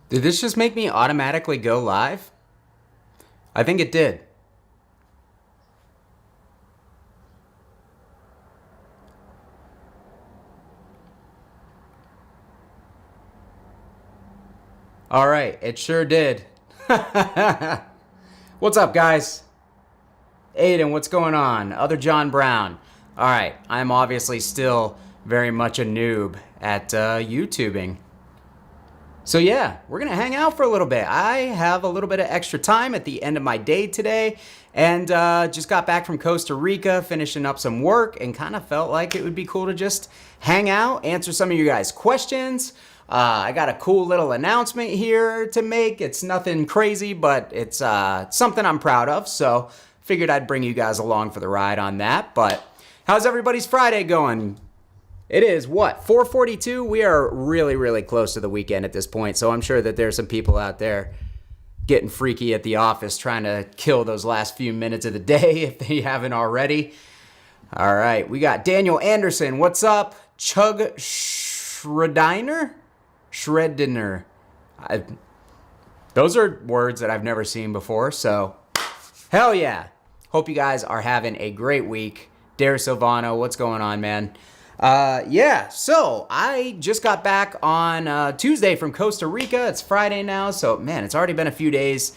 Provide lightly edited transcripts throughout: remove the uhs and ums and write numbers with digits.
Did this just make me automatically go live? I think it did. All right, it sure did. What's up, guys? Aiden, what's going on? Other John Brown. All right, I'm obviously still very much a noob at YouTubing. So yeah, we're gonna hang out for a little bit. I have a little bit of extra time at the end of my day today, and just got back from Costa Rica, finishing up some work, and kind of felt like it would be cool to just hang out, answer some of you guys' questions. I got a cool little announcement here to make. It's nothing crazy, but it's something I'm proud of. So figured I'd bring you guys along for the ride on that. But how's everybody's Friday going? It is what, 4:42? We are really, really close to the weekend at this point, so I'm sure that there's some people out there getting freaky at the office trying to kill those last few minutes of the day if they haven't already. All right, we got Daniel Anderson. What's up? Chug Schrediner? Schrediner. Those are words that I've never seen before, so hell yeah. Hope you guys are having a great week. Dare Silvano, what's going on, man? Yeah, so I just got back on Tuesday from Costa Rica. It's Friday now, so man, it's already been a few days.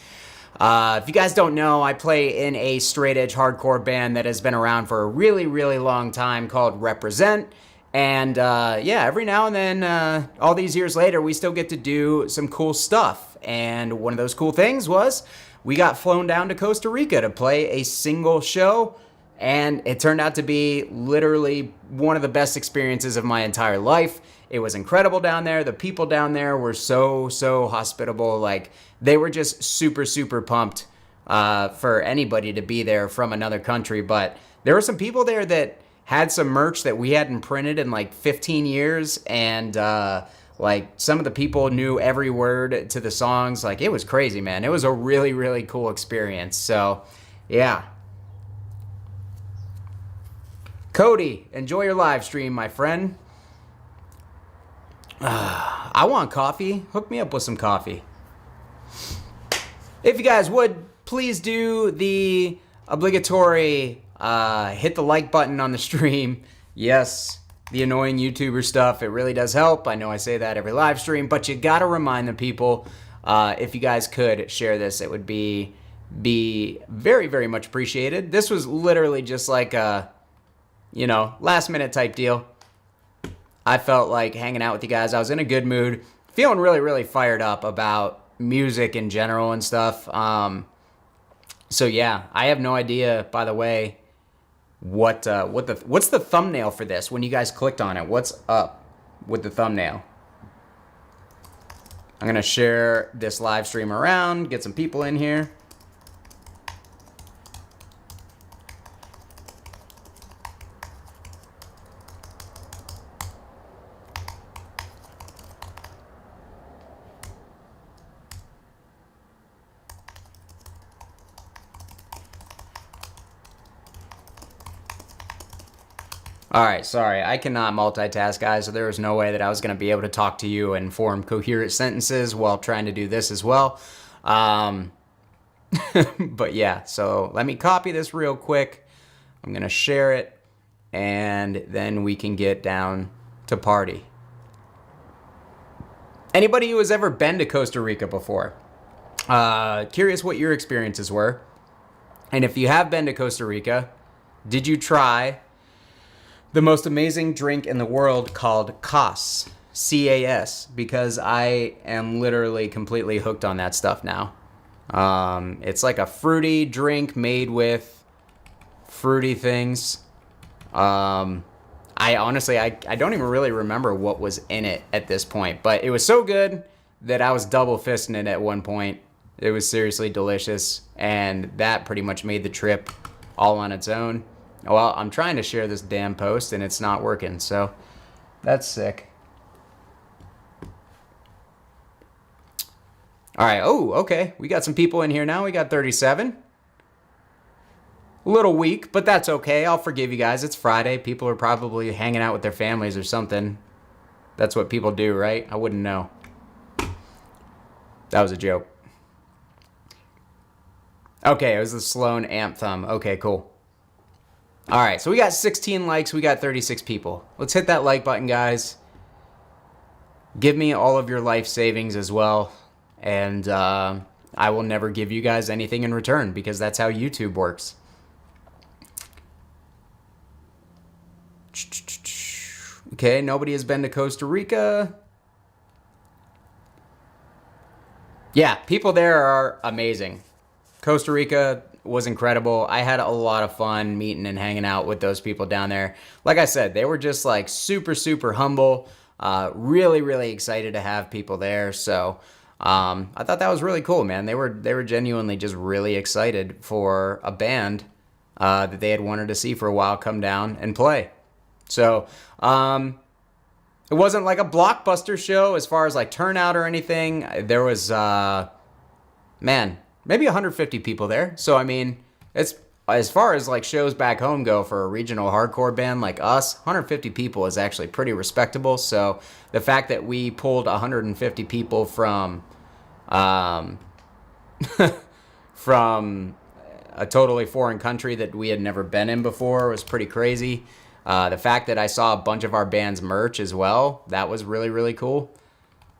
If you guys don't know, I play in a straight edge hardcore band that has been around for a really, really long time called Represent. And yeah, every now and then, all these years later, we still get to do some cool stuff. And one of those cool things was we got flown down to Costa Rica to play a single show. And it turned out to be literally one of the best experiences of my entire life. It was incredible down there. The people down there were so hospitable. Like, they were just super pumped for anybody to be there from another country. But there were some people there that had some merch that we hadn't printed in like 15 years. And like, some of the people knew every word to the songs. Like, it was crazy, man. It was a really cool experience. So, yeah. Cody, enjoy your live stream, my friend. I want coffee. Hook me up with some coffee. If you guys would, please do the obligatory hit the like button on the stream. Yes, the annoying YouTuber stuff, it really does help. I know I say that every live stream, but you gotta remind the people, if you guys could share this, it would be very much appreciated. This was literally just like a, you know, last minute type deal. I felt like hanging out with you guys. I was in a good mood, feeling really fired up about music in general and stuff. So yeah, I have no idea, by the way, what's the thumbnail for this when you guys clicked on it. What's up with the thumbnail? I'm gonna share this live stream around, get some people in here. All right, sorry, I cannot multitask, guys, so there was no way that I was going to be able to talk to you and form coherent sentences while trying to do this as well. But yeah, so let me copy this real quick. I'm going to share it, and then we can get down to party. Anybody who has ever been to Costa Rica before? Curious what your experiences were. And if you have been to Costa Rica, did you try the most amazing drink in the world called Cas, C-A-S, because I am literally completely hooked on that stuff now. It's like a fruity drink made with fruity things. I honestly don't even really remember what was in it at this point, but it was so good that I was double fisting it at one point. It was seriously delicious, and that pretty much made the trip all on its own. Well, I'm trying to share this damn post and it's not working, so that's sick. All right, oh, okay. We got some people in here now. We got 37. A little weak, but that's okay. I'll forgive you guys. It's Friday. People are probably hanging out with their families or something. That's what people do, right? I wouldn't know. That was a joke. Okay, it was the Sloan amp thumb. Okay, cool. All right, so we got 16 likes. We got 36 people. Let's hit that like button, guys. Give me all of your life savings as well. And I will never give you guys anything in return because that's how YouTube works. Okay, nobody has been to Costa Rica. Yeah, people there are amazing. Costa Rica was incredible. I had a lot of fun meeting and hanging out with those people down there. Like I said, they were just like super, super humble. Really, really excited to have people there. So I thought that was really cool, man. They were genuinely just really excited for a band that they had wanted to see for a while come down and play. So it wasn't like a blockbuster show as far as like turnout or anything. There was, man, maybe 150 people there. So, I mean, it's as far as like shows back home go for a regional hardcore band like us, 150 people is actually pretty respectable. So the fact that we pulled 150 people from from a totally foreign country that we had never been in before was pretty crazy. The fact that I saw a bunch of our band's merch as well, that was really, really cool.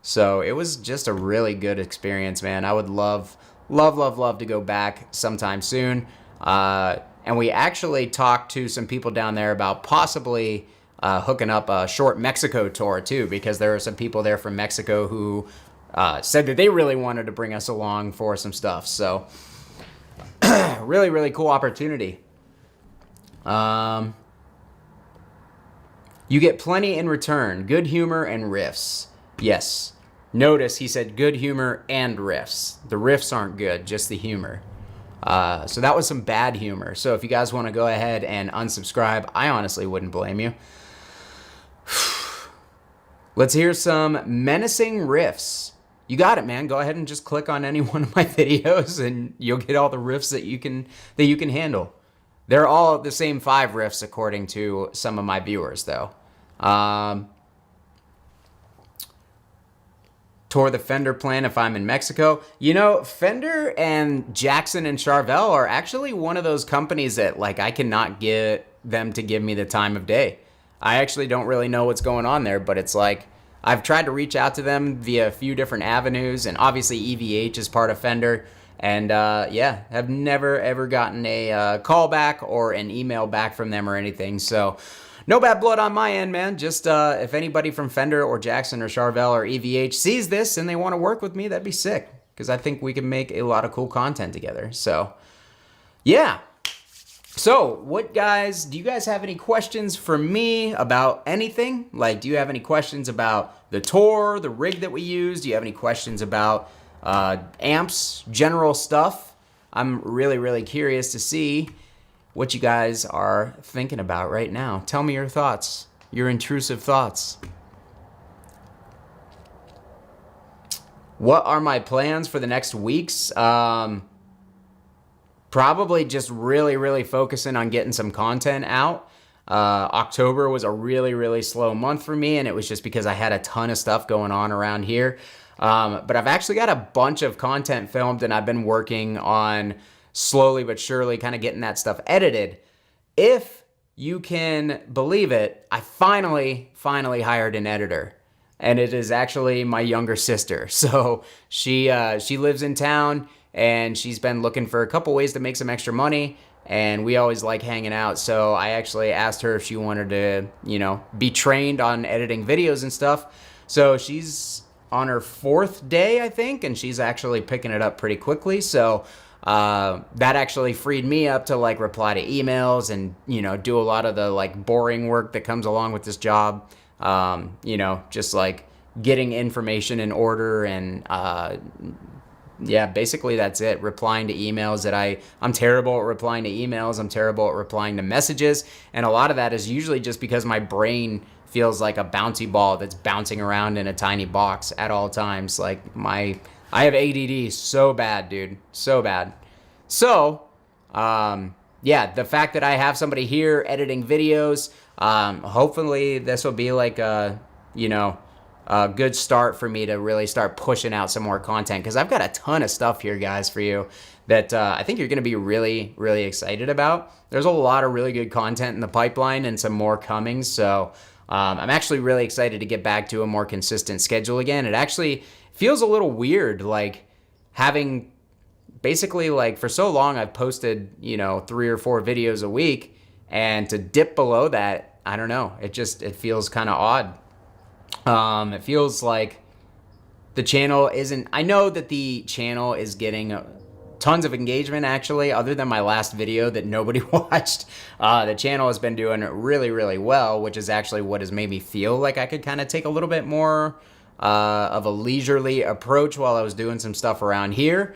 So it was just a really good experience, man. I would love to go back sometime soon. And we actually talked to some people down there about possibly hooking up a short Mexico tour too, because there are some people there from Mexico who said that they really wanted to bring us along for some stuff. So really, really cool opportunity. You get plenty in return. Good humor and riffs. Yes. Notice he said good humor and riffs. The riffs aren't good, just the humor. So that was some bad humor. So if you guys want to go ahead and unsubscribe, I honestly wouldn't blame you. Let's hear some menacing riffs. You got it, man. Go ahead and just click on any one of my videos and you'll get all the riffs that you can handle. They're all the same 5 riffs according to some of my viewers, though. Tour the Fender plant if I'm in Mexico. You know, Fender and Jackson and Charvel are actually one of those companies that, like, I cannot get them to give me the time of day. I actually don't really know what's going on there, but it's like I've tried to reach out to them via a few different avenues, and obviously EVH is part of Fender. And yeah, have never ever gotten a call back or an email back from them or anything. So no bad blood on my end, man. Just if anybody from Fender or Jackson or Charvel or EVH sees this and they want to work with me, that'd be sick. Because I think we can make a lot of cool content together. So yeah. So what, guys, do you guys have any questions for me about anything? Like, do you have any questions about the tour, the rig that we use? Do you have any questions about amps, general stuff? I'm really, really curious to see what you guys are thinking about right now. Tell me your thoughts, your intrusive thoughts. What are my plans for the next weeks? Probably just really, really focusing on getting some content out. October was a really, really slow month for me, and it was just because I had a ton of stuff going on around here. But I've actually got a bunch of content filmed, and I've been working on slowly but surely kind of getting that stuff edited. If you can believe it, I finally hired an editor, and it is actually my younger sister. So she lives in town, and she's been looking for a couple ways to make some extra money, and we always like hanging out. So I actually asked her if she wanted to, you know, be trained on editing videos and stuff. So she's on her 4th day, I think, and she's actually picking it up pretty quickly. So that actually freed me up to like reply to emails and, you know, do a lot of the like boring work that comes along with this job. You know, just like getting information in order and yeah, basically that's it. Replying to emails that I'm terrible at replying to emails. I'm terrible at replying to messages. And a lot of that is usually just because my brain feels like a bouncy ball that's bouncing around in a tiny box at all times. Like I have ADD so bad, dude. So bad. So, yeah, the fact that I have somebody here editing videos, hopefully this will be like a, you know, a good start for me to really start pushing out some more content, because I've got a ton of stuff here, guys, for you that I think you're going to be really, really excited about. There's a lot of really good content in the pipeline and some more coming. So I'm actually really excited to get back to a more consistent schedule again. It actually feels a little weird, like having basically, like, for so long I've posted, 3 or 4 videos a week, and to dip below that, I don't know. It feels kind of odd. It feels like the channel isn't, I know that the channel is getting tons of engagement, actually, other than my last video that nobody watched. The channel has been doing really, really well, which is actually what has made me feel like I could kind of take a little bit more of a leisurely approach while I was doing some stuff around here.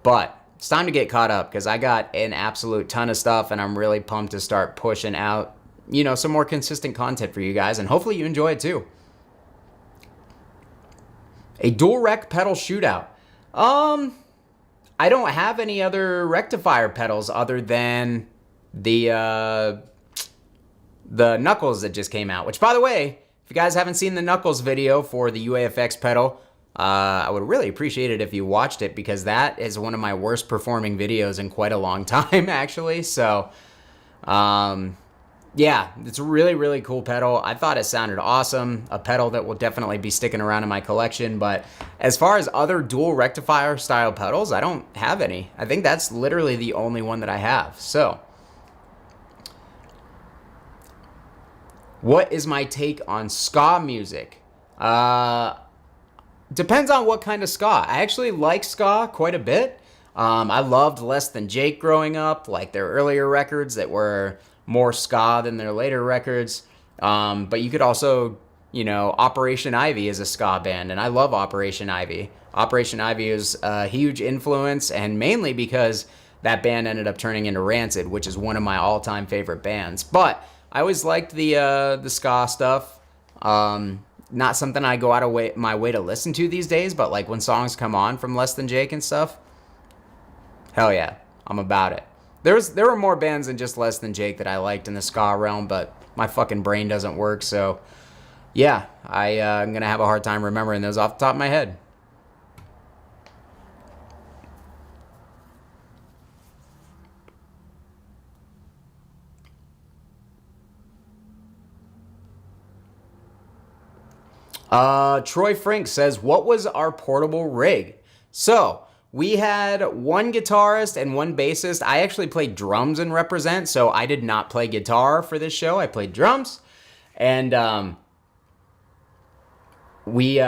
But it's time to get caught up, because I got an absolute ton of stuff, and I'm really pumped to start pushing out, some more consistent content for you guys, and hopefully you enjoy it too. A dual rec pedal shootout. I don't have any other rectifier pedals other than the Knuckles that just came out. Which, by the way, if you guys haven't seen the Knuckles video for the UAFX pedal, I would really appreciate it if you watched it, because that is one of my worst performing videos in quite a long time, actually. So, yeah, it's a really, really cool pedal. I thought it sounded awesome. A pedal that will definitely be sticking around in my collection. But as far as other dual rectifier style pedals, I don't have any. I think that's literally the only one that I have. So, what is my take on ska music? Depends on what kind of ska. I actually like ska quite a bit. I loved Less Than Jake growing up, like their earlier records that were more ska than their later records. But you could also, Operation Ivy is a ska band, and I love Operation Ivy. Operation Ivy is a huge influence, and mainly because that band ended up turning into Rancid, which is one of my all-time favorite bands. But I always liked the ska stuff. Not something I go out of my way to listen to these days, but like when songs come on from Less Than Jake and stuff, hell yeah, I'm about it. There were more bands than just Less Than Jake that I liked in the ska realm, but my fucking brain doesn't work, so yeah, I'm gonna have a hard time remembering those off the top of my head. Troy Frink says, what was our portable rig? So, we had one guitarist and one bassist. I actually played drums in Represent, so I did not play guitar for this show. I played drums. And we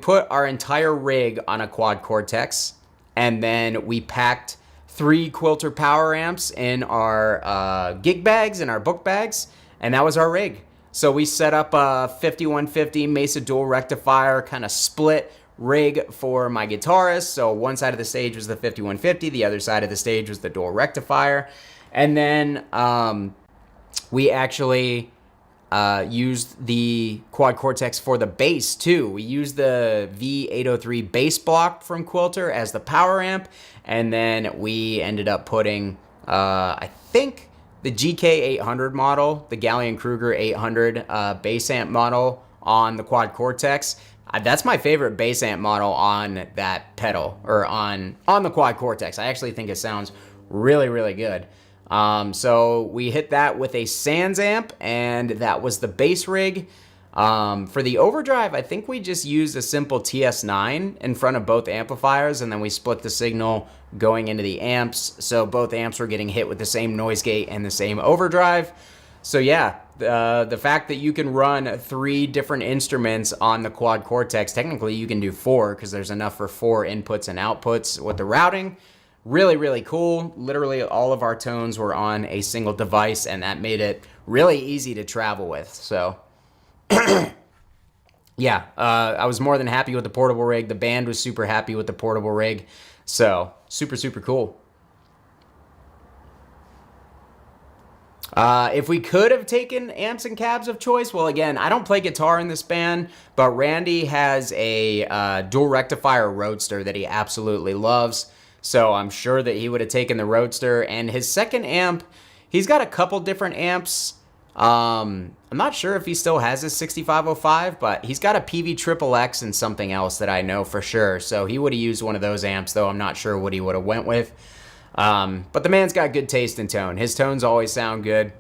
put our entire rig on a quad Cortex, and then we packed 3 Quilter power amps in our gig bags and our book bags, and that was our rig. So we set up a 5150 Mesa dual rectifier kind of split rig for my guitarist. So one side of the stage was the 5150, the other side of the stage was the dual rectifier. And then we actually used the quad Cortex for the bass too. We used the V803 bass block from Quilter as the power amp, and then we ended up putting I think the GK800 model, the Gallion-Kruger 800 bass amp model on the quad Cortex. That's my favorite bass amp model on that pedal, or on the quad Cortex. I actually think it sounds really, really good. So we hit that with a Sans amp, and that was the bass rig. For the overdrive, I think we just used a simple TS9 in front of both amplifiers, and then we split the signal going into the amps, so both amps were getting hit with the same noise gate and the same overdrive. So yeah, the fact that you can run 3 different instruments on the quad Cortex, technically you can do 4 because there's enough for 4 inputs and outputs with the routing. Really, really cool. Literally all of our tones were on a single device, and that made it really easy to travel with. So yeah, I was more than happy with the portable rig. The band was super happy with the portable rig. So super, super cool. If we could have taken amps and cabs of choice, well, again, I don't play guitar in this band, but Randy has a dual rectifier Roadster that he absolutely loves. So I'm sure that he would have taken the Roadster. And his second amp, he's got a couple different amps I'm not sure if he still has his 6505, but he's got a PV Triple X and something else that I know for sure. So he would have used one of those amps, though I'm not sure what he would have went with. But the man's got good taste in tone. His tones always sound good.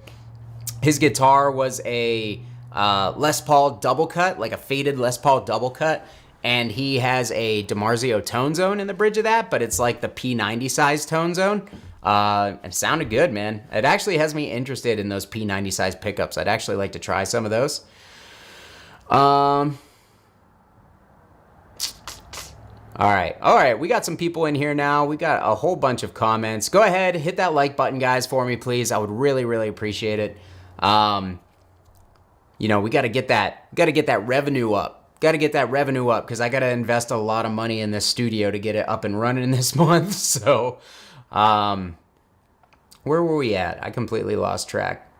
His guitar was a Les Paul double cut, like a faded Les Paul double cut. And he has a DiMarzio tone zone in the bridge of that, but it's like the P90 size tone zone. It sounded good, man. It actually has me interested in those P90 size pickups. I'd actually like to try some of those. All right. We got some people in here now. We got a whole bunch of comments. Go ahead, hit that like button, guys, for me, please. I would really, really appreciate it. We got to get that revenue up. Got to get that revenue up because I got to invest a lot of money in this studio to get it up and running this month. So, where were we at? I completely lost track.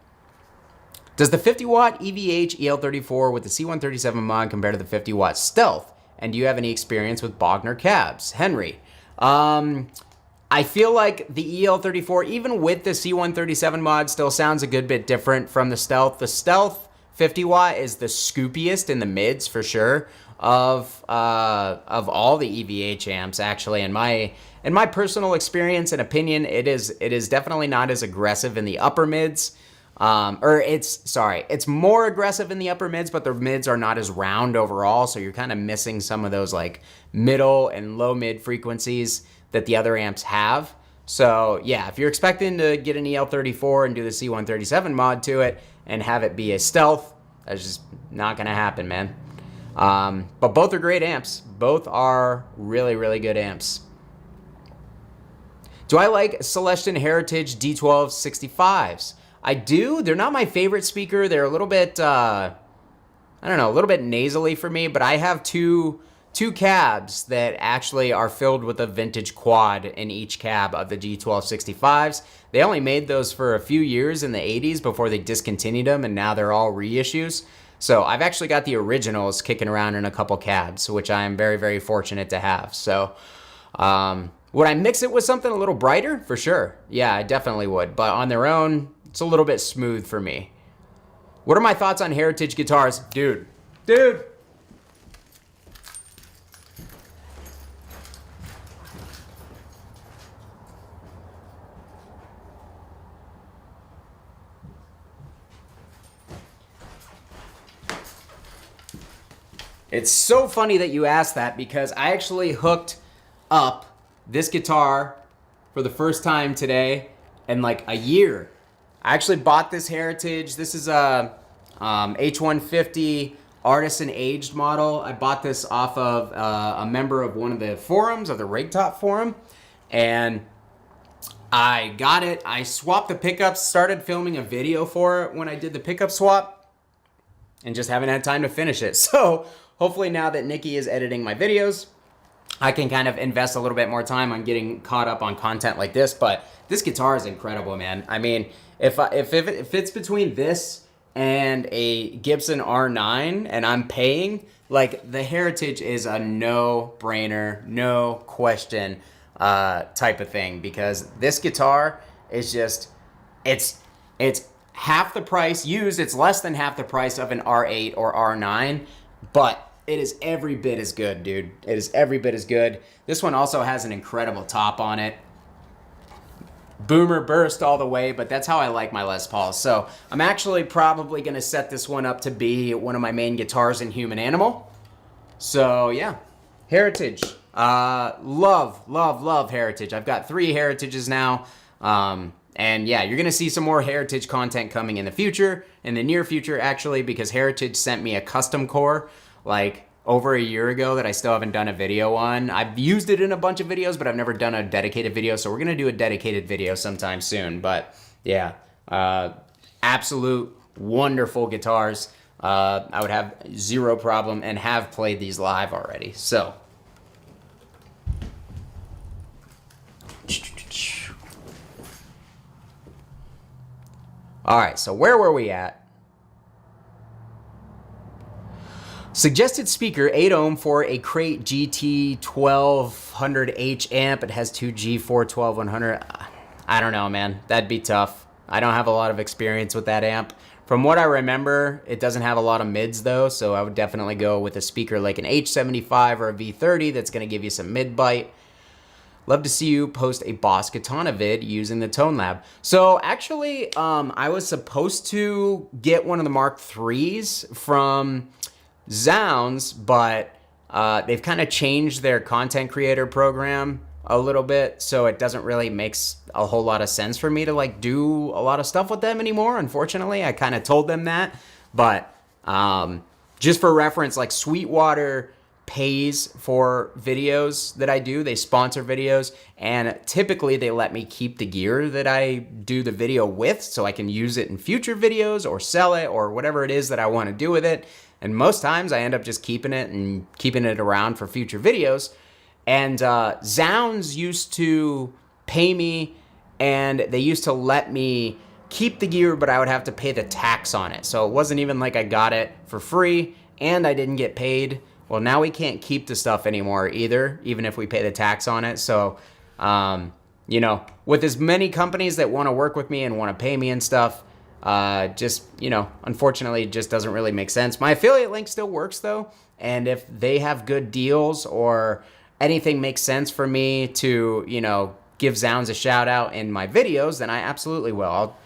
Does the 50-watt EVH EL34 with the C137 mod compare to the 50-watt Stealth? And do you have any experience with Bogner cabs? Henry. I feel like the EL34, even with the C137 mod, still sounds a good bit different from the Stealth. The Stealth 50-watt is the scoopiest in the mids for sure of all the EVH amps. Actually, in my personal experience and opinion, it is definitely not as aggressive in the upper mids. It's more aggressive in the upper mids, but the mids are not as round overall, so you're kind of missing some of those like middle and low mid frequencies that the other amps have. So yeah, if you're expecting to get an EL34 and do the C137 mod to it and have it be a Stealth, that's just not gonna happen, man. But both are great amps. Both are really, really good amps. Do I like Celestion Heritage D12 65s? I do. They're not my favorite speaker. They're a little bit, a little bit nasally for me, but I have two cabs that actually are filled with a vintage quad in each cab of the G1265s. They only made those for a few years in the 80s before they discontinued them, and now they're all reissues. So I've actually got the originals kicking around in a couple cabs, which I am very, very fortunate to have. So would I mix it with something a little brighter? For sure. Yeah, I definitely would. But on their own, it's a little bit smooth for me. What are my thoughts on Heritage guitars? Dude. It's so funny that you asked that because I actually hooked up this guitar for the first time today in like a year. I actually bought this Heritage. This is a H150 Artisan Aged model. I bought this off of a member of one of the forums, of the Rigtop forum, and I got it. I swapped the pickups, started filming a video for it when I did the pickup swap, and just haven't had time to finish it. So hopefully now that Nikki is editing my videos, I can kind of invest a little bit more time on getting caught up on content like this. But this guitar is incredible, man. I mean, if it's between this and a Gibson R9 and I'm paying, like, the Heritage is a no-brainer, no question type of thing, because this guitar is just, it's half the price used. It's less than half the price of an R8 or R9, but it is every bit as good, dude. It is every bit as good. This one also has an incredible top on it. Boomer burst all the way, but that's how I like my Les Pauls. So I'm actually probably going to set this one up to be one of my main guitars in Human Animal. So yeah, Heritage. Love Heritage. I've got 3 Heritages now. And yeah, you're going to see some more Heritage content coming in the future, in the near future actually, because Heritage sent me a custom core like over a year ago that I still haven't done a video on. I've used it in a bunch of videos, but I've never done a dedicated video. So we're going to do a dedicated video sometime soon. But yeah, absolute wonderful guitars. I would have zero problem and have played these live already. So all right, so where were we at? Suggested speaker, 8 ohm for a Crate GT 1200H amp. It has 2 G4 12100. I don't know, man. That'd be tough. I don't have a lot of experience with that amp. From what I remember, it doesn't have a lot of mids though, so I would definitely go with a speaker like an H75 or a V30 that's going to give you some mid bite. Love to see you post a Boss Katana vid using the Tone Lab. So actually, I was supposed to get one of the Mark IIIs from Zounds, but they've kind of changed their content creator program a little bit, so it doesn't really make a whole lot of sense for me to like do a lot of stuff with them anymore. Unfortunately, I kind of told them that, but just for reference, like Sweetwater pays for videos that I do. They sponsor videos, and typically they let me keep the gear that I do the video with so I can use it in future videos or sell it or whatever it is that I want to do with it. And most times I end up just keeping it and keeping it around for future videos. And Zounds used to pay me, and they used to let me keep the gear, but I would have to pay the tax on it. So it wasn't even like I got it for free and I didn't get paid. Well, now we can't keep the stuff anymore either, even if we pay the tax on it. So, you know, with as many companies that want to work with me and want to pay me and stuff, just, you know, unfortunately, it just doesn't really make sense. My affiliate link still works though. And if they have good deals or anything makes sense for me to, you know, give Zounds a shout out in my videos, then I absolutely will.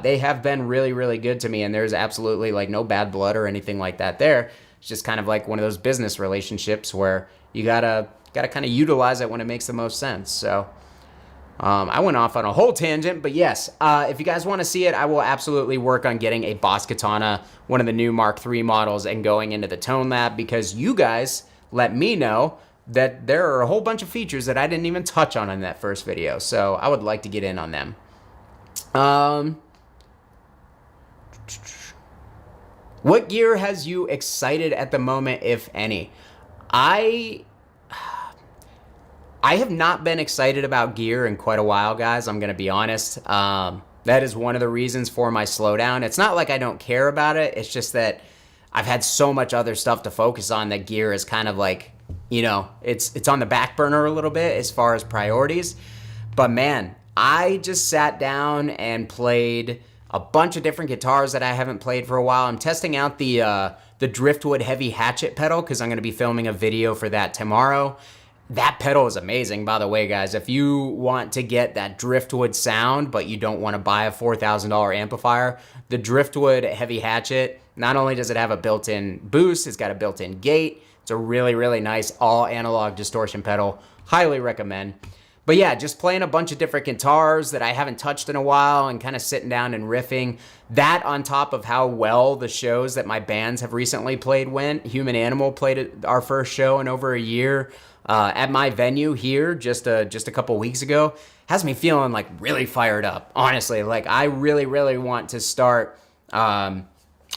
They have been really, really good to me, and there's absolutely like no bad blood or anything like that there. It's just kind of like one of those business relationships where you gotta kind of utilize it when it makes the most sense. So I went off on a whole tangent, but yes, if you guys want to see it, I will absolutely work on getting a Boss Katana, one of the new Mark III models, and going into the Tone Lab, because you guys let me know that there are a whole bunch of features that I didn't even touch on in that first video. So I would like to get in on them. What gear has you excited at the moment, if any? I have not been excited about gear in quite a while, guys. I'm going to be honest. That is one of the reasons for my slowdown. It's not like I don't care about it. It's just that I've had so much other stuff to focus on that gear is kind of like, you know, it's on the back burner a little bit as far as priorities. But man, I just sat down and played a bunch of different guitars that I haven't played for a while. I'm testing out the Driftwood Heavy Hatchet pedal because I'm going to be filming a video for that tomorrow. That pedal is amazing, by the way, guys. If you want to get that Driftwood sound, but you don't want to buy a $4,000 amplifier, the Driftwood Heavy Hatchet, not only does it have a built-in boost, it's got a built-in gate. It's a really, really nice all-analog distortion pedal. Highly recommend. But yeah, just playing a bunch of different guitars that I haven't touched in a while and kind of sitting down and riffing. That on top of how well the shows that my bands have recently played went. Human Animal played our first show in over a year at my venue here just a couple weeks ago. Has me feeling like really fired up, honestly. Like I really, really want to start...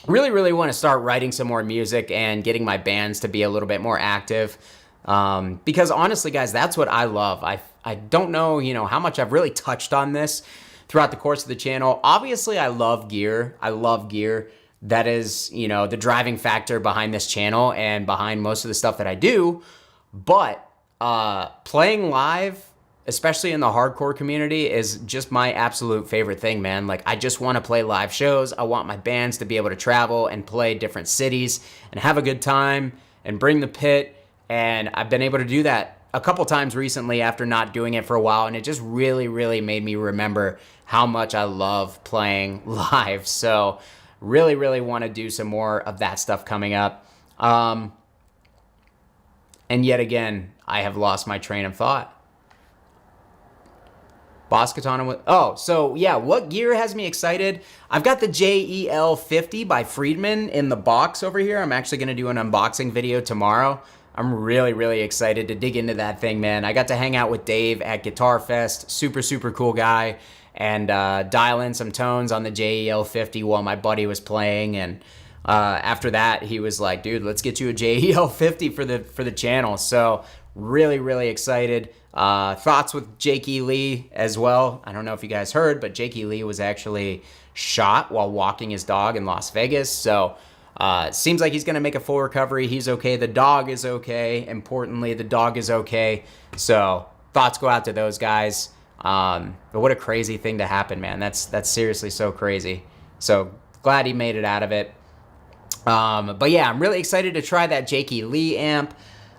really want to start writing some more music and getting my bands to be a little bit more active. Because honestly, guys, that's what I love. I don't know, you know, how much I've really touched on this throughout the course of the channel. Obviously, I love gear. I love gear. That is, you know, the driving factor behind this channel and behind most of the stuff that I do. But playing live, especially in the hardcore community, is just my absolute favorite thing, man. Like, I just want to play live shows. I want my bands to be able to travel and play different cities and have a good time and bring the pit. And I've been able to do that a couple times recently after not doing it for a while. And it just really, really made me remember how much I love playing live. So really, really want to do some more of that stuff coming up. And yet again, I have lost my train of thought. Boss Katana with... Oh, so yeah, what gear has me excited? I've got the JEL 50 by Friedman in the box over here. I'm actually going to do an unboxing video tomorrow. I'm really, really excited to dig into that thing, man. I got to hang out with Dave at Guitar Fest. Super, super cool guy. And dial in some tones on the JEL 50 while my buddy was playing. And after that, he was like, dude, let's get you a JEL 50 for the channel. So really, really excited. Thoughts with Jake E. Lee as well. I don't know if you guys heard, but Jake E. Lee was actually shot while walking his dog in Las Vegas. So seems like he's going to make a full recovery. He's okay. The dog is okay. Importantly, the dog is okay. So thoughts go out to those guys. But what a crazy thing to happen, man. That's seriously so crazy. So glad he made it out of it. But yeah, I'm really excited to try that Jakey Lee amp.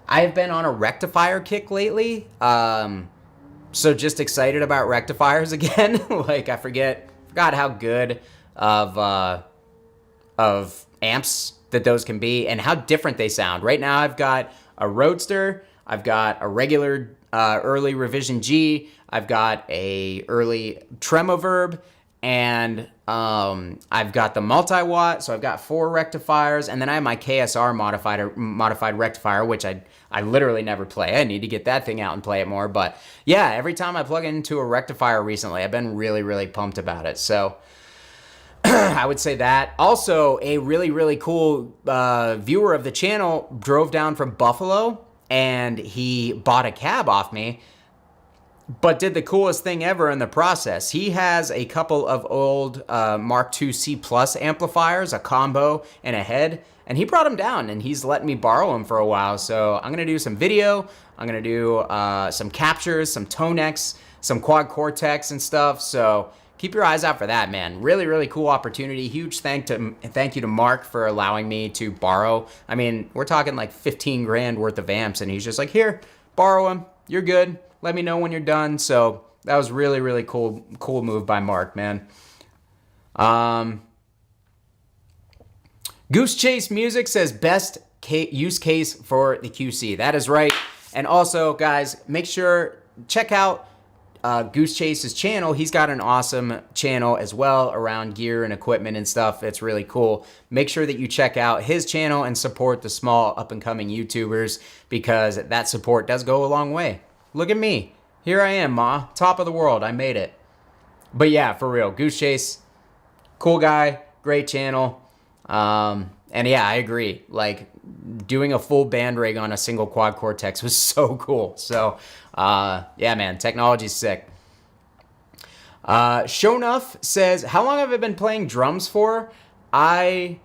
I've been on a rectifier kick lately. So just excited about rectifiers again. Like I forgot how good of amps that those can be and how different they sound. Right now I've got a Roadster, I've got a regular early revision G, I've got a early Tremoverb, and I've got the multi-watt, so I've got 4 rectifiers, and then I have my KSR modified rectifier, which I literally never play. I need to get that thing out and play it more. But yeah, every time I plug into a rectifier recently, I've been really, really pumped about it. So I would say that. Also, a really, really cool viewer of the channel drove down from Buffalo, and he bought a cab off me, but did the coolest thing ever in the process. He has a couple of old Mark II C Plus amplifiers, a combo and a head, and he brought them down, and he's letting me borrow them for a while. So I'm going to do some video. I'm going to do some captures, some Tonex, some Quad Cortex and stuff. So keep your eyes out for that, man. Really, really cool opportunity. Huge thank you to Mark for allowing me to borrow. I mean, we're talking like 15 grand worth of amps, and he's just like, here, borrow them. You're good. Let me know when you're done. So that was really, really cool move by Mark, man. Goose Chase Music says best use case for the QC. That is right. And also, guys, make sure check out Goose Chase's channel. He's got an awesome channel as well around gear and equipment and stuff. It's really cool. Make sure that you check out his channel and support the small up-and-coming YouTubers, because that support does go a long way. Look at me. Here I am, Ma. Top of the world. I made it. But yeah, for real. Goose Chase, cool guy, great channel. And yeah, I agree. Like, doing a full band rig on a single Quad Cortex was so cool. So, yeah, man, technology's sick. Shonuff says, how long have I been playing drums for? I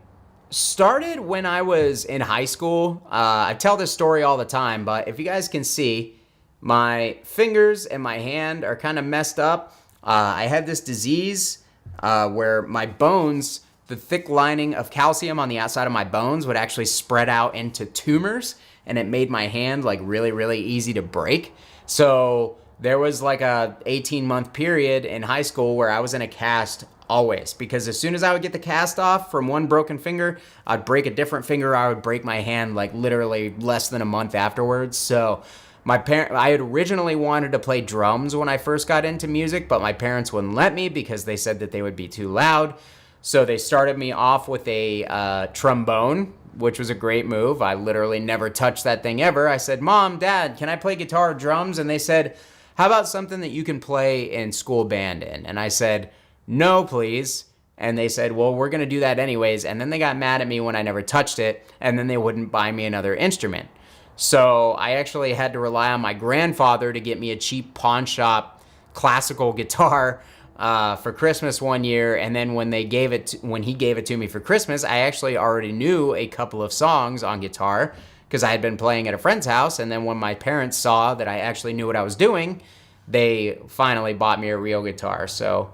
started when I was in high school. I tell this story all the time, but if you guys can see, my fingers and my hand are kind of messed up. I had this disease where my bones, the thick lining of calcium on the outside of my bones would actually spread out into tumors, and it made my hand like really, really easy to break. So there was like a 18-month period in high school where I was in a cast always, because as soon as I would get the cast off from one broken finger, I'd break a different finger. I would break my hand like literally less than a month afterwards. So I had originally wanted to play drums when I first got into music, but my parents wouldn't let me because they said that they would be too loud. So they started me off with a trombone, which was a great move. I literally never touched that thing ever. I said, Mom, Dad, can I play guitar or drums? And they said, how about something that you can play in school band in? And I said, no, please. And they said, well, we're going to do that anyways. And then they got mad at me when I never touched it, and then they wouldn't buy me another instrument. So I actually had to rely on my grandfather to get me a cheap pawn shop classical guitar for Christmas one year. And then when he gave it to me for Christmas, I actually already knew a couple of songs on guitar because I had been playing at a friend's house. And then when my parents saw that I actually knew what I was doing, they finally bought me a real guitar. So,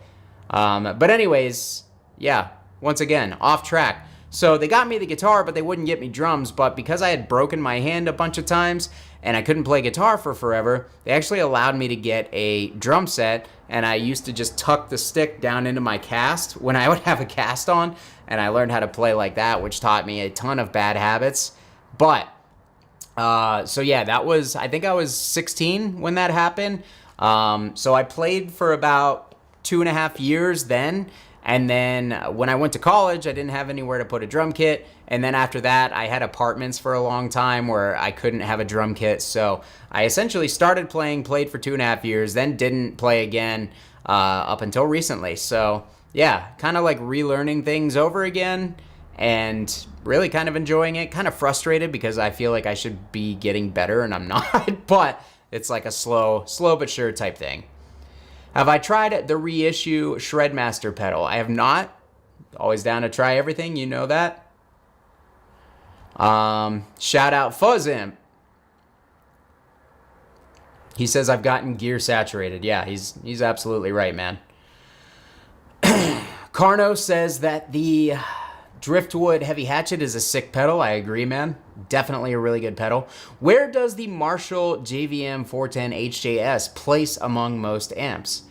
but anyways, yeah, once again, off track. So they got me the guitar, but they wouldn't get me drums. But because I had broken my hand a bunch of times and I couldn't play guitar for forever, they actually allowed me to get a drum set. And I used to just tuck the stick down into my cast when I would have a cast on. And I learned how to play like that, which taught me a ton of bad habits. But, so yeah, I think I was 16 when that happened. So I played for about 2.5 years then. And then when I went to college, I didn't have anywhere to put a drum kit. And then after that, I had apartments for a long time where I couldn't have a drum kit. So I essentially started played for 2.5 years, then didn't play again up until recently. So yeah, kind of like relearning things over again and really kind of enjoying it. Kind of frustrated because I feel like I should be getting better and I'm not. But it's like a slow but sure type thing. Have I tried the reissue Shredmaster pedal? I have not. Always down to try everything, you know that. Shout out Fuzzimp. He says I've gotten gear saturated. Yeah, he's absolutely right, man. Carno says that the Driftwood Heavy Hatchet is a sick pedal. I agree, man. Definitely a really good pedal. Where does the Marshall JVM 410 HJS place among most amps?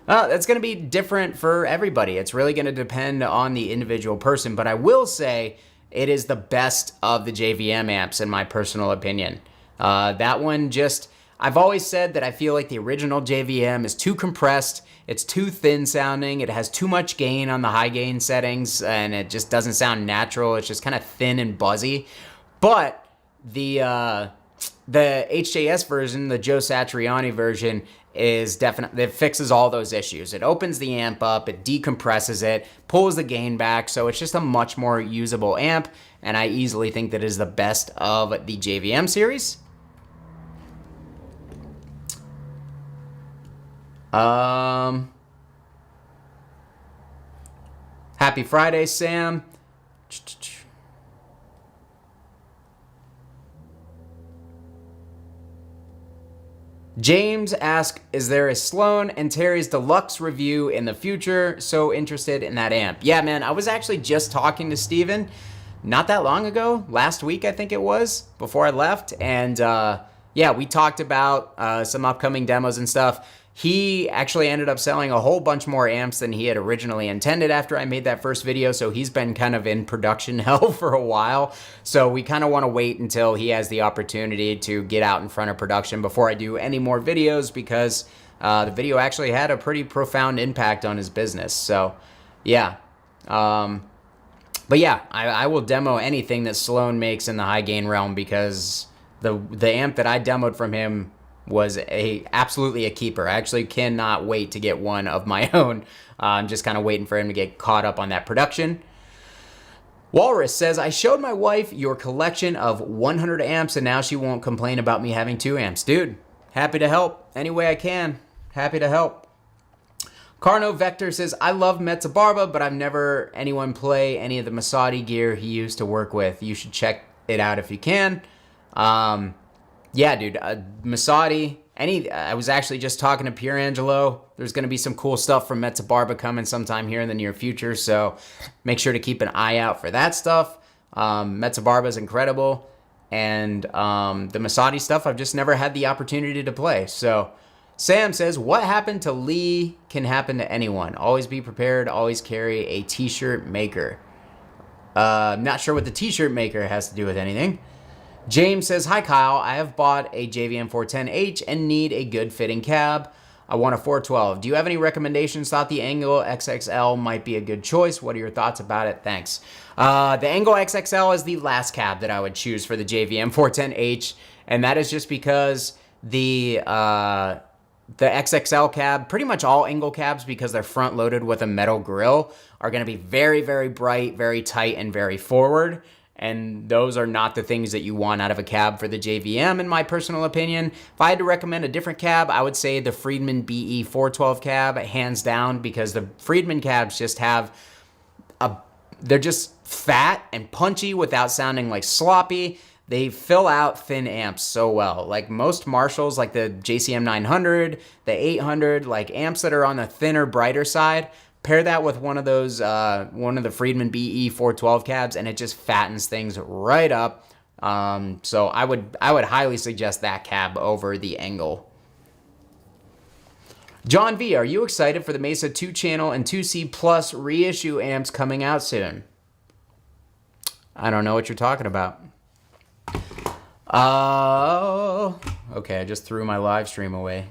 That's going to be different for everybody. It's really going to depend on the individual person, but I will say it is the best of the JVM amps in my personal opinion. That one just, I've always said that I feel like the original JVM is too compressed, it's too thin sounding, it has too much gain on the high gain settings, and it just doesn't sound natural. It's just kind of thin and buzzy. But the HJS version, the Joe Satriani version, is definitely, it fixes all those issues. It opens the amp up, it decompresses it, pulls the gain back, so it's just a much more usable amp, and I easily think that it is the best of the JVM series. Happy Friday, Sam. James asks, is there a Sloan and Terry's Deluxe review in the future? So interested in that amp. Yeah, man, I was actually just talking to Steven not that long ago, last week I think it was, before I left. And yeah, we talked about some upcoming demos and stuff. He actually ended up selling a whole bunch more amps than he had originally intended after I made that first video, so he's been kind of in production hell for a while. So we kind of want to wait until he has the opportunity to get out in front of production before I do any more videos, because the video actually had a pretty profound impact on his business. So yeah. But yeah, I will demo anything that Sloan makes in the high gain realm, because the amp that I demoed from him was absolutely a keeper. I actually cannot wait to get one of my own. I'm just kind of waiting for him to get caught up on that production. Walrus says, I showed my wife your collection of 100 amps and now she won't complain about me having 2 amps. Dude, happy to help any way I can. Happy to help. Carno Vector says, I love Mezzabarba, but I've never anyone play any of the Masadi gear he used to work with. You should check it out if you can. Yeah, dude, Masadi, I was actually just talking to Pierangelo. There's going to be some cool stuff from Mezzabarba coming sometime here in the near future, so make sure to keep an eye out for that stuff. Mezzabarba is incredible, and the Masadi stuff I've just never had the opportunity to play. So Sam says, what happened to Lee can happen to anyone. Always be prepared, always carry a t-shirt maker. I'm not sure what the t-shirt maker has to do with anything. James says, hi Kyle, I have bought a JVM 410H and need a good fitting cab. I want a 412. Do you have any recommendations? Thought the Angle XXL might be a good choice. What are your thoughts about it? Thanks. The Angle XXL is the last cab that I would choose for the JVM 410H, and that is just because the XXL cab, pretty much all Angle cabs, because they're front loaded with a metal grille, are going to be very, very bright, very tight, and very forward. And those are not the things that you want out of a cab for the JVM, in my personal opinion. If I had to recommend a different cab, I would say the Friedman BE 412 cab, hands down, because the Friedman cabs just have they're just fat and punchy without sounding like sloppy. They fill out thin amps so well. Like most Marshalls, like the JCM 900, the 800, like amps that are on the thinner, brighter side, pair that with one of those, one of the Friedman BE 412 cabs, and it just fattens things right up. So I would highly suggest that cab over the Angle. John V, are you excited for the Mesa 2-channel and 2C Plus reissue amps coming out soon? I don't know what you're talking about. Okay, I just threw my live stream away.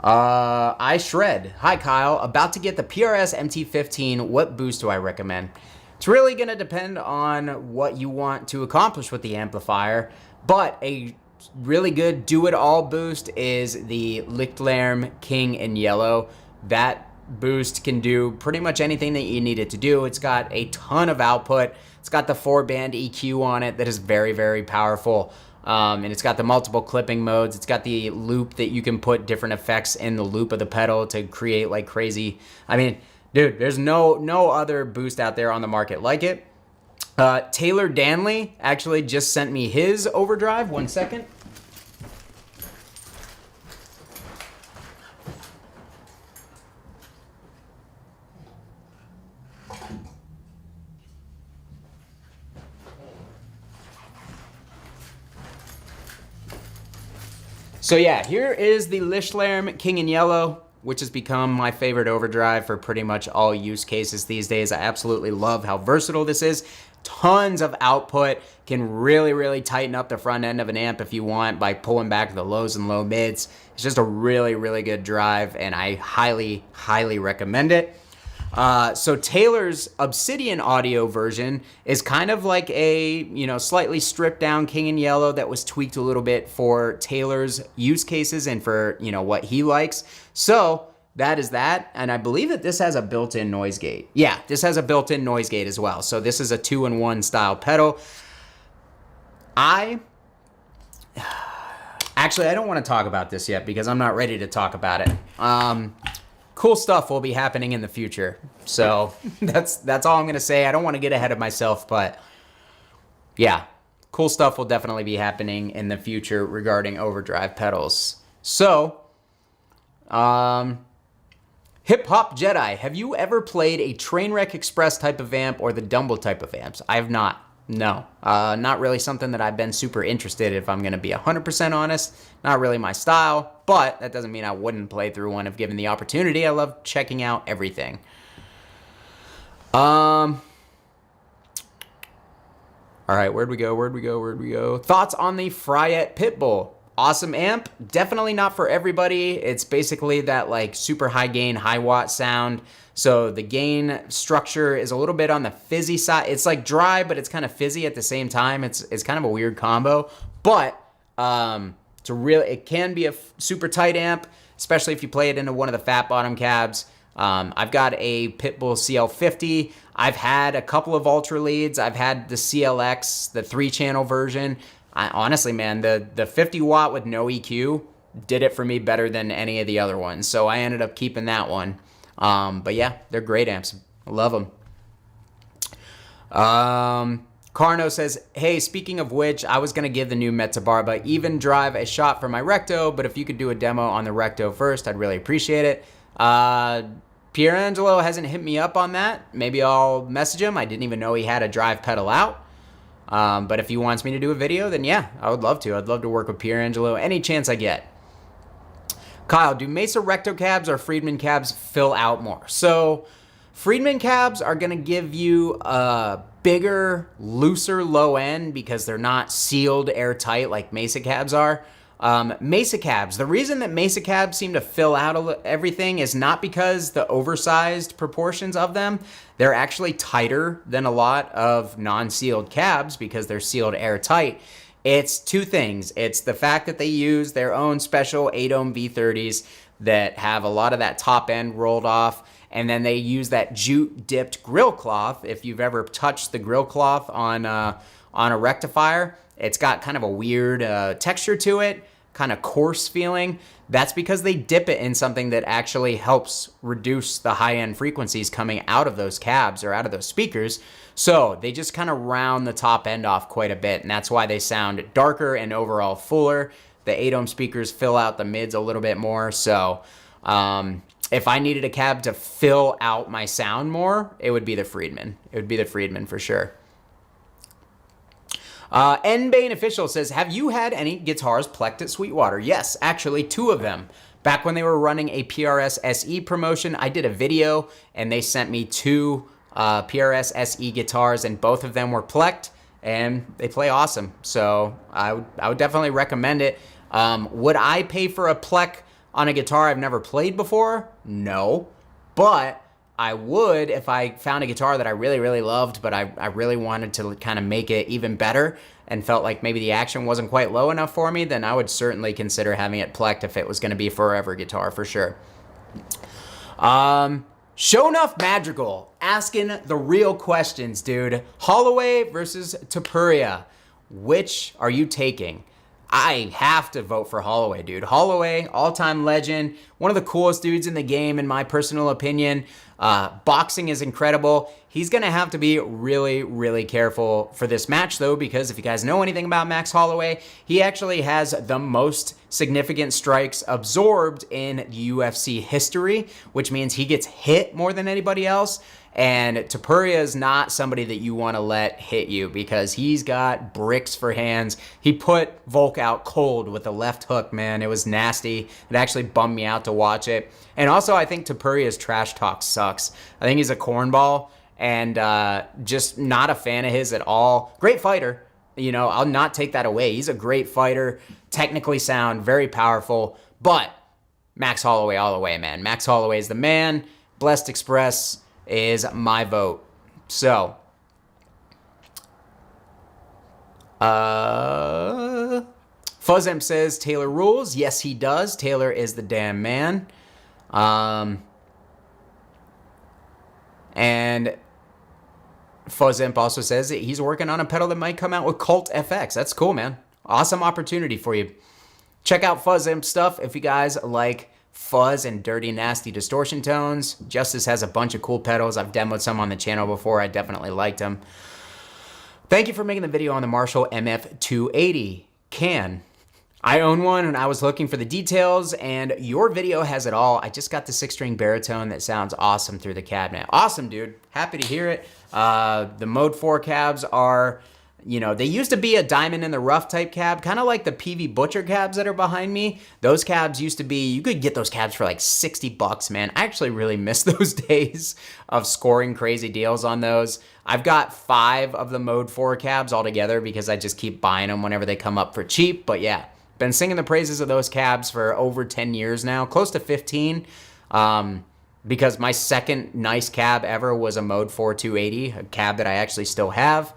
I Shred. Hi, Kyle. About to get the PRS MT15. What boost do I recommend? It's really going to depend on what you want to accomplish with the amplifier, but a really good do-it-all boost is the Lichtlerm King in yellow. That boost can do pretty much anything that you need it to do. It's got a ton of output. It's got the 4-band EQ on it that is very, very powerful. And it's got the multiple clipping modes. It's got the loop that you can put different effects in the loop of the pedal to create like crazy. I mean, dude, there's no other boost out there on the market like it. Taylor Danley actually just sent me his overdrive. 1 second. So yeah, here is the Lischlerm King in Yellow, which has become my favorite overdrive for pretty much all use cases these days. I absolutely love how versatile this is. Tons of output, can really tighten up the front end of an amp if you want by pulling back the lows and low mids. It's just a really good drive, and I highly recommend it. So Taylor's Obsidian audio version is kind of like a, slightly stripped down King in Yellow that was tweaked a little bit for Taylor's use cases and for, what he likes. So that is that. And I believe that this has a built-in noise gate. Yeah, this has a built-in noise gate as well. So this is a 2-in-1 style pedal. Actually, I don't want to talk about this yet because I'm not ready to talk about it. Cool stuff will be happening in the future. So that's all I'm going to say. I don't want to get ahead of myself, but yeah, cool stuff will definitely be happening in the future regarding overdrive pedals. So, Hip Hop Jedi, have you ever played a Trainwreck Express type of amp or the Dumble type of amps? I have not. No, not really something that I've been super interested in, if I'm going to be 100% honest. Not really my style, but that doesn't mean I wouldn't play through one if given the opportunity. I love checking out everything. All right, where'd we go? Thoughts on the Fryette Pitbull? Awesome amp. Definitely not for everybody. It's basically that like super high gain, high watt sound. So the gain structure is a little bit on the fizzy side. It's like dry, but it's kind of fizzy at the same time. It's kind of a weird combo, but it can be a super tight amp, especially if you play it into one of the fat bottom cabs. I've got a Pitbull CL50. I've had a couple of Ultra leads. I've had the CLX, the 3-channel version. Honestly, man, the 50 watt with no EQ did it for me better than any of the other ones. So I ended up keeping that one. But yeah, they're great amps. I love them. Carno says, hey, speaking of which, I was going to give the new Mezzabarba Even Drive a shot for my Recto, but if you could do a demo on the Recto first, I'd really appreciate it. Pierangelo hasn't hit me up on that. Maybe I'll message him. I didn't even know he had a drive pedal out. But if he wants me to do a video, then yeah, I would love to. I'd love to work with Pierangelo any chance I get. Kyle, do Mesa Recto cabs or Friedman cabs fill out more? So Friedman cabs are going to give you a bigger, looser low end because they're not sealed airtight like Mesa cabs are. Mesa cabs, the reason that Mesa cabs seem to fill out everything is not because the oversized proportions of them. They're actually tighter than a lot of non-sealed cabs because they're sealed airtight. It's two things. It's the fact that they use their own special 8-ohm V30s that have a lot of that top end rolled off, and then they use that jute dipped grill cloth. If you've ever touched the grill cloth on a rectifier, it's got kind of a weird texture to it, kind of coarse feeling. That's because they dip it in something that actually helps reduce the high-end frequencies coming out of those cabs or out of those speakers. So they just kind of round the top end off quite a bit, and that's why they sound darker and overall fuller. The 8-ohm speakers fill out the mids a little bit more. So if I needed a cab to fill out my sound more, it would be the Friedman. It would be the Friedman for sure. Nbane Official says, have you had any guitars plecked at Sweetwater? Yes, actually 2 of them. Back when they were running a PRS SE promotion, I did a video and they sent me 2 PRS SE guitars, and both of them were plecked and they play awesome. So I would definitely recommend it. Would I pay for a pleck on a guitar I've never played before? No, but I would if I found a guitar that I really loved, but I really wanted to kind of make it even better and felt like maybe the action wasn't quite low enough for me, then I would certainly consider having it plecked if it was going to be a forever guitar for sure. Show Enough Madrigal asking the real questions, dude. Holloway versus Tapuria. Which are you taking? I have to vote for Holloway, dude. Holloway, all-time legend, one of the coolest dudes in the game, in my personal opinion. Boxing is incredible. He's going to have to be really careful for this match, though, because if you guys know anything about Max Holloway, he actually has the most significant strikes absorbed in UFC history, which means he gets hit more than anybody else. And Tapuria is not somebody that you want to let hit you because he's got bricks for hands. He put Volk out cold with a left hook, man. It was nasty. It actually bummed me out to watch it. And also, I think Tapuria's trash talk sucks. I think he's a cornball and just not a fan of his at all. Great fighter. You know, I'll not take that away. He's a great fighter, technically sound, very powerful. But Max Holloway all the way, man. Max Holloway is the man. Blessed Express is my vote. So, Fuzzimp says Taylor rules. Yes, he does. Taylor is the damn man. And Fuzzimp also says that he's working on a pedal that might come out with Cult FX. That's cool, man. Awesome opportunity for you. Check out Fuzzimp stuff if you guys like fuzz and dirty, nasty distortion tones. Justice has a bunch of cool pedals. I've demoed some on the channel before. I definitely liked them. Thank you for making the video on the Marshall MF280. I own one and I was looking for the details and your video has it all. I just got the 6-string baritone that sounds awesome through the cabinet. Awesome, dude. Happy to hear it. The Mode 4 cabs are, you know, they used to be a diamond in the rough type cab, kind of like the PV Butcher cabs that are behind me. Those cabs used to be, you could get those cabs for like 60 bucks, man. I actually really miss those days of scoring crazy deals on those. I've got 5 of the Mode 4 cabs altogether because I just keep buying them whenever they come up for cheap. But yeah, been singing the praises of those cabs for over 10 years now, close to 15. Because my second nice cab ever was a Mode 4 280, a cab that I actually still have.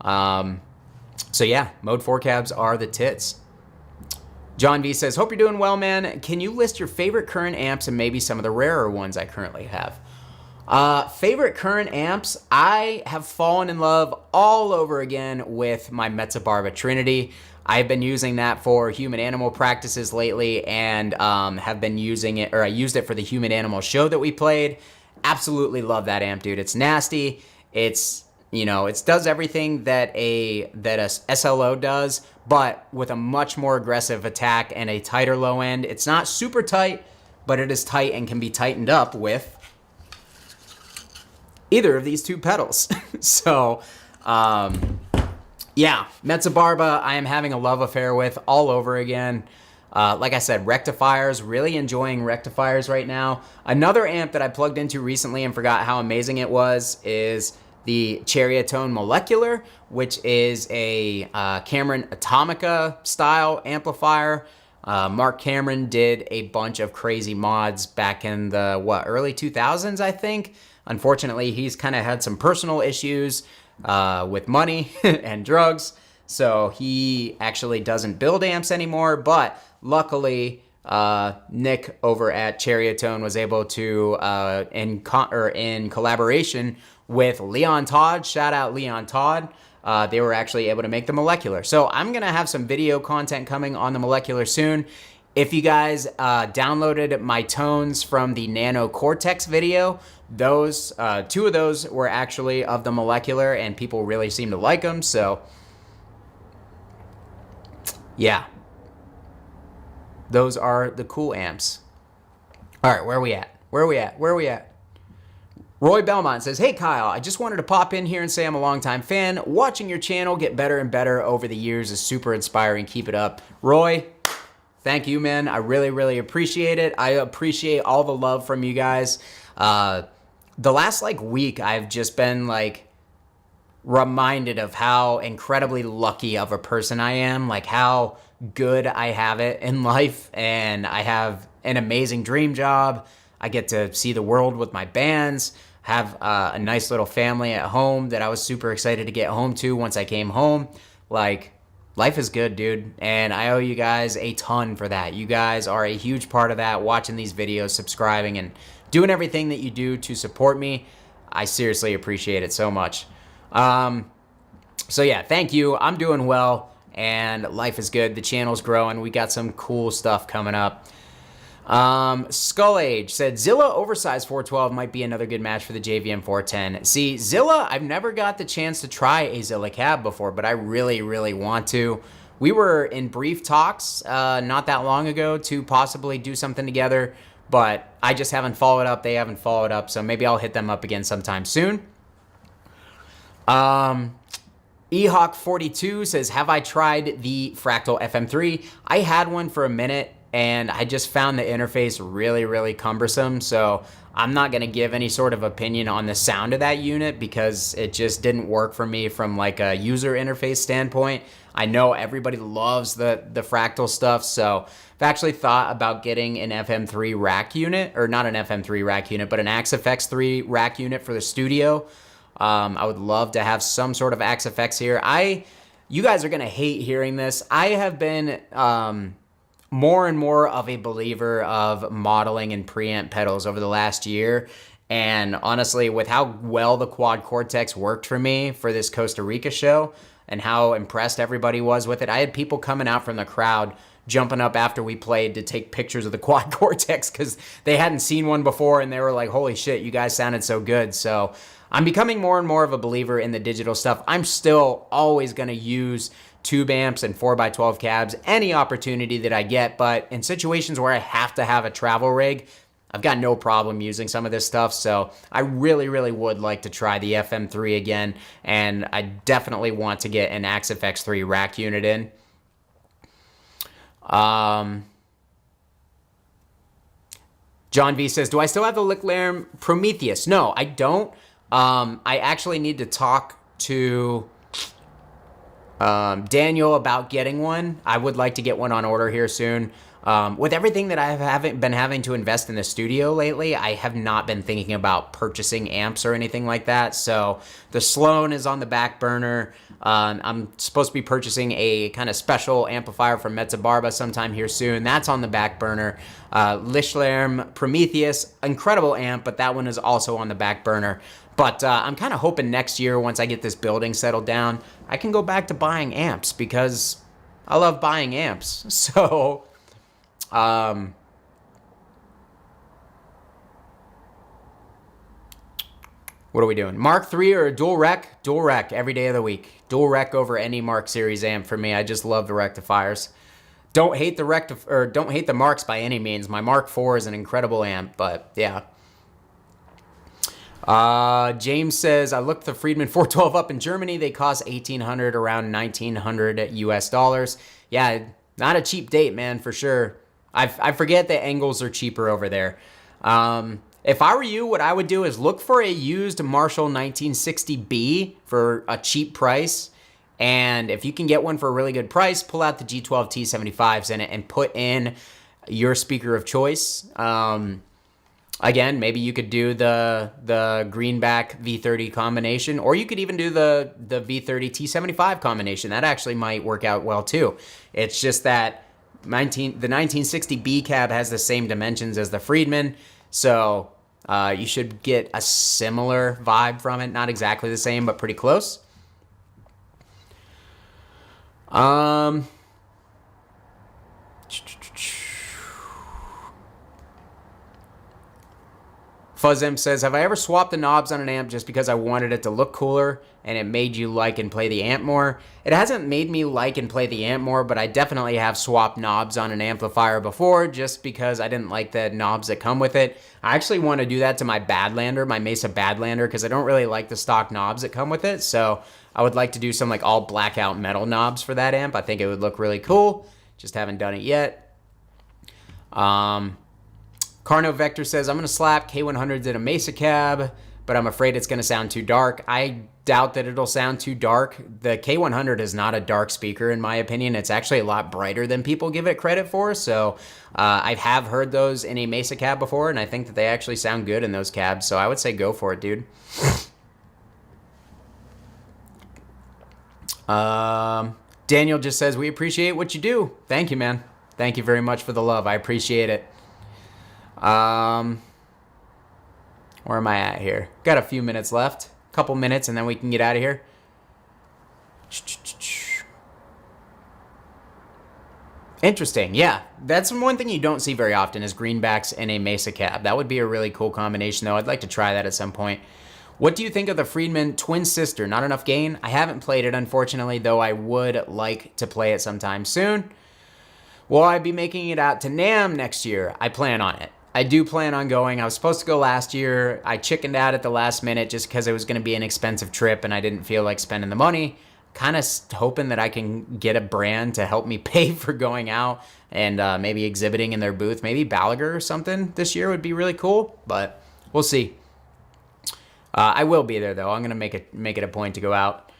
So yeah, Mode 4 cabs are the tits. John V says, hope you're doing well, man. Can you list your favorite current amps and maybe some of the rarer ones I currently have? Favorite current amps, I have fallen in love all over again with my Mezzabarba Trinity. I've been using that for human-animal practices lately and have been using it, or I used it for the human-animal show that we played. Absolutely love that amp, dude. It's nasty. It's, you know, it does everything that a SLO does, but with a much more aggressive attack and a tighter low end. It's not super tight, but it is tight and can be tightened up with either of these two pedals. So, yeah, Mezzabarba, I am having a love affair with all over again. Like I said, rectifiers, really enjoying rectifiers right now. Another amp that I plugged into recently and forgot how amazing it was is the Chariotone Molecular, which is a Cameron Atomica style amplifier. Mark Cameron did a bunch of crazy mods back in the, early 2000s, I think. Unfortunately, he's kind of had some personal issues with money and drugs, so he actually doesn't build amps anymore, but luckily Nick over at Chariotone was able to, in collaboration with Leon Todd, shout out Leon Todd, they were actually able to make the Molecular. So I'm going to have some video content coming on the Molecular soon. If you guys downloaded my tones from the Nano Cortex video, those 2 of those were actually of the Molecular, and people really seem to like them. So, yeah, those are the cool amps. All right, where are we at? Where are we at? Where are we at? Roy Belmont says, hey, Kyle, I just wanted to pop in here and say I'm a longtime fan. Watching your channel get better and better over the years is super inspiring. Keep it up. Roy, thank you, man. I really, really appreciate it. I appreciate all the love from you guys. The last week, I've just been reminded of how incredibly lucky of a person I am, how good I have it in life, and I have an amazing dream job. I get to see the world with my bands, have a nice little family at home that I was super excited to get home to once I came home. Life is good, dude, and I owe you guys a ton for that. You guys are a huge part of that, watching these videos, subscribing, and doing everything that you do to support me. I seriously appreciate it so much. So yeah, thank you. I'm doing well, and life is good. The channel's growing. We got some cool stuff coming up. Skull Age said, Zilla Oversized 412 might be another good match for the JVM 410. See, Zilla, I've never got the chance to try a Zilla cab before, but I really, really want to. We were in brief talks not that long ago to possibly do something together, but I just haven't followed up. They haven't followed up, so maybe I'll hit them up again sometime soon. Ehawk42 says, have I tried the Fractal FM3? I had one for a minute, and I just found the interface really, really cumbersome, so I'm not going to give any sort of opinion on the sound of that unit because it just didn't work for me from like a user interface standpoint. I know everybody loves the Fractal stuff, so I've actually thought about getting an FM3 rack unit, or not an FM3 rack unit, but an AXFX3 rack unit for the studio. I would love to have some sort of AXFX here. You guys are going to hate hearing this. I have been more and more of a believer of modeling and preamp pedals over the last year. And honestly, with how well the Quad Cortex worked for me for this Costa Rica show and how impressed everybody was with it, I had people coming out from the crowd jumping up after we played to take pictures of the Quad Cortex because they hadn't seen one before and they were like, holy shit, you guys sounded so good. So I'm becoming more and more of a believer in the digital stuff. I'm still always going to use tube amps and 4x12 cabs any opportunity that I get, but in situations where I have to have a travel rig, I've got no problem using some of this stuff. So I really, really would like to try the FM3 again, and I definitely want to get an AXFX3 rack unit in. John V says, do I still have the Licklarum Prometheus? No, I don't. I actually need to talk to Daniel about getting one. I would like to get one on order here soon. With everything that I haven't been having to invest in the studio lately, I have not been thinking about purchasing amps or anything like that. So the Sloan is on the back burner. I'm supposed to be purchasing a kind of special amplifier from Mezza Barba sometime here soon. That's on the back burner. Lichlarum Prometheus, incredible amp, but that one is also on the back burner. But I'm kind of hoping next year, once I get this building settled down, I can go back to buying amps because I love buying amps. So, what are we doing? Mark III or a dual rec? Dual rec every day of the week. Dual rec over any Mark series amp for me. I just love the rectifiers. Don't hate the don't hate the Marks by any means. My Mark IV is an incredible amp, but yeah. James says, I looked the Friedman 412 up in Germany. They cost $1,800, around $1,900 US dollars. Yeah, not a cheap date, man, for sure. I forget that angles are cheaper over there. If I were you, what I would do is look for a used Marshall 1960B for a cheap price. And if you can get one for a really good price, pull out the G12 T75s in it and put in your speaker of choice. Again, maybe you could do the Greenback V30 combination, or you could even do the V30 T75 combination. That actually might work out well too. It's just that the 1960B cab has the same dimensions as the Friedman, so you should get a similar vibe from it. Not exactly the same, but pretty close. FuzzM says, have I ever swapped the knobs on an amp just because I wanted it to look cooler and it made you like and play the amp more? It hasn't made me like and play the amp more, but I definitely have swapped knobs on an amplifier before just because I didn't like the knobs that come with it. I actually want to do that to my Badlander, my Mesa Badlander, because I don't really like the stock knobs that come with it. So I would like to do some like all blackout metal knobs for that amp. I think it would look really cool. Just haven't done it yet. Carno Vector says, I'm going to slap K100s in a Mesa cab, but I'm afraid it's going to sound too dark. I doubt that it'll sound too dark. The K100 is not a dark speaker, in my opinion. It's actually a lot brighter than people give it credit for. So I have heard those in a Mesa cab before, and I think that they actually sound good in those cabs. So I would say go for it, dude. Daniel just says, we appreciate what you do. Thank you, man. Thank you very much for the love. I appreciate it. Where am I at here? Got a few minutes left. A couple minutes and then we can get out of here. Interesting. Yeah, that's one thing you don't see very often is greenbacks in a Mesa cab. That would be a really cool combination, though. I'd like to try that at some point. What do you think of the Friedman twin sister? Not enough gain? I haven't played it, unfortunately, though I would like to play it sometime soon. Will I be making it out to NAMM next year? I plan on it. I do plan on going. I was supposed to go last year. I chickened out at the last minute just because it was going to be an expensive trip and I didn't feel like spending the money. Kind of hoping that I can get a brand to help me pay for going out and maybe exhibiting in their booth. Maybe Balaguer or something this year would be really cool, but we'll see. I will be there though. I'm gonna make it a point to go out.